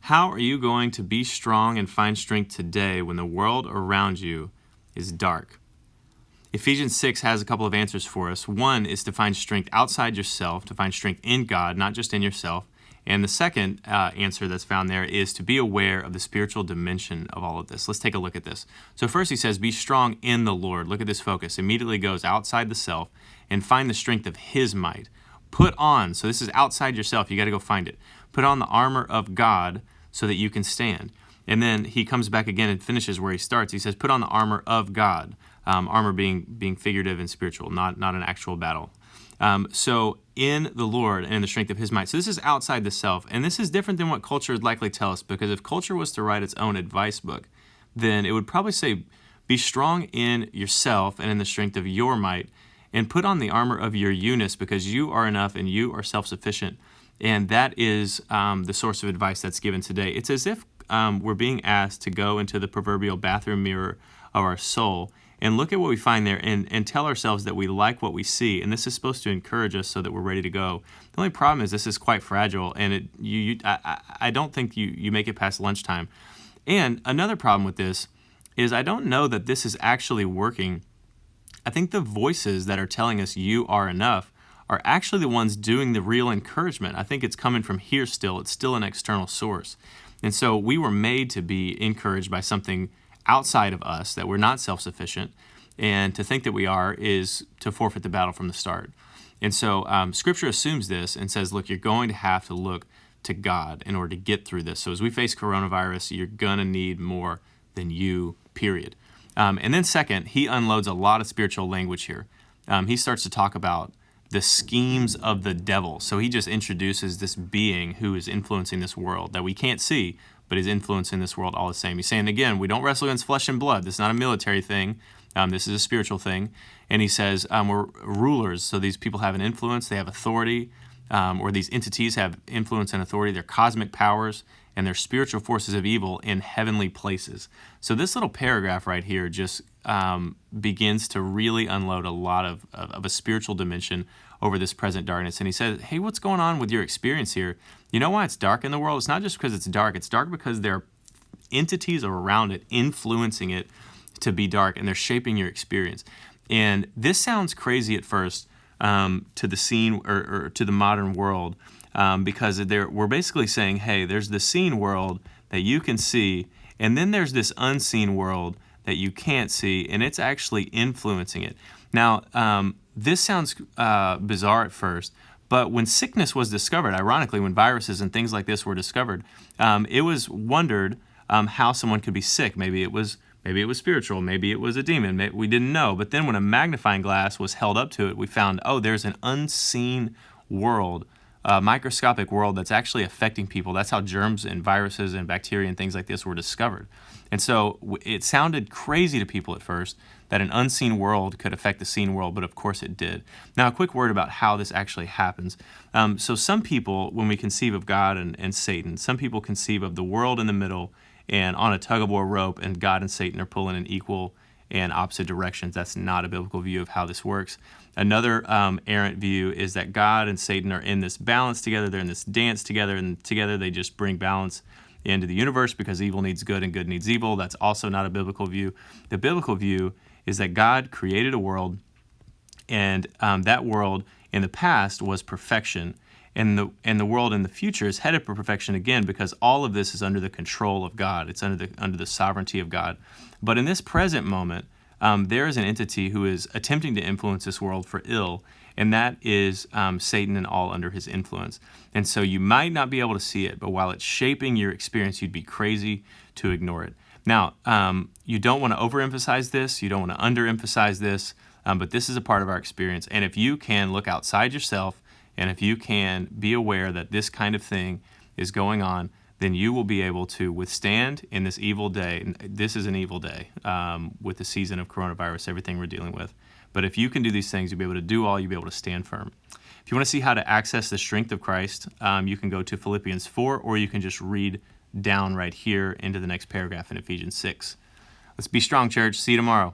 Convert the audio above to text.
How are you going to be strong and find strength today when the world around you is dark? Ephesians 6 has a couple of answers for us. One is to find strength outside yourself, to find strength in God, not just in yourself. And the second answer that's found there is to be aware of the spiritual dimension of all of this. Let's take a look at this. So first he says, be strong in the Lord. Look at this focus. Immediately goes outside the self and find the strength of his might. Put on, so this is outside yourself. You got to go find it. Put on the armor of God so that you can stand. And then he comes back again and finishes where he starts. He says, put on the armor of God. Armor being figurative and spiritual, not an actual battle. So in the Lord and in the strength of his might. So this is outside the self. And this is different than what culture would likely tell us, because if culture was to write its own advice book, then it would probably say, be strong in yourself and in the strength of your might, and put on the armor of your Eunice, because you are enough and you are self-sufficient. And that is the source of advice that's given today. It's as if we're being asked to go into the proverbial bathroom mirror of our soul and look at what we find there and tell ourselves that we like what we see. And this is supposed to encourage us so that we're ready to go. The only problem is this is quite fragile, and I don't think you make it past lunchtime. And another problem with this is I don't know that this is actually working. I think the voices that are telling us you are enough are actually the ones doing the real encouragement. I think it's coming from here still. It's still an external source. And so we were made to be encouraged by something outside of us, that we're not self-sufficient. And to think that we are is to forfeit the battle from the start. And so Scripture assumes this and says, look, you're going to have to look to God in order to get through this. So as we face coronavirus, you're going to need more than you, period. And then second, he unloads a lot of spiritual language here. He starts to talk about the schemes of the devil. So he just introduces this being who is influencing this world that we can't see, but is influencing this world all the same. He's saying, again, we don't wrestle against flesh and blood. This is not a military thing. This is a spiritual thing. And he says we're rulers. So these people have an influence. They have authority, or these entities have influence and authority. They're cosmic powers, and they're spiritual forces of evil in heavenly places. So this little paragraph right here just begins to really unload a lot of a spiritual dimension over this present darkness. And he says, hey, what's going on with your experience here? You know why it's dark in the world? It's not just because it's dark. It's dark because there are entities around it influencing it to be dark, and they're shaping your experience. And this sounds crazy at first to the seen or to the modern world, because we're basically saying, hey, there's the seen world that you can see, and then there's this unseen world that you can't see, and it's actually influencing it. Now, this sounds bizarre at first, but when sickness was discovered, ironically, when viruses and things like this were discovered, it was wondered how someone could be sick. Maybe it was spiritual, maybe it was a demon, we didn't know. But then when a magnifying glass was held up to it, we found, there's an unseen world, a microscopic world that's actually affecting people. That's how germs and viruses and bacteria and things like this were discovered. And so it sounded crazy to people at first that an unseen world could affect the seen world, but of course it did. Now, a quick word about how this actually happens. So some people, when we conceive of God and Satan, some people conceive of the world in the middle and on a tug-of-war rope, and God and Satan are pulling in equal and opposite directions. That's not a biblical view of how this works. Another errant view is that God and Satan are in this balance together. They're in this dance together, and together they just bring balance into the universe because evil needs good and good needs evil. That's also not a biblical view. The biblical view is that God created a world, and that world in the past was perfection. And the world in the future is headed for perfection again, because all of this is under the control of God. It's under the sovereignty of God. But in this present moment, there is an entity who is attempting to influence this world for ill, and that is Satan and all under his influence. And so you might not be able to see it, but while it's shaping your experience, you'd be crazy to ignore it. Now, you don't want to overemphasize this. You don't want to underemphasize this, but this is a part of our experience. And if you can look outside yourself, and if you can be aware that this kind of thing is going on, then you will be able to withstand in this evil day. This is an evil day with the season of coronavirus, everything we're dealing with. But if you can do these things, you'll be able to do all, you'll be able to stand firm. If you want to see how to access the strength of Christ, you can go to Philippians 4, or you can just read down right here into the next paragraph in Ephesians 6. Let's be strong, church. See you tomorrow.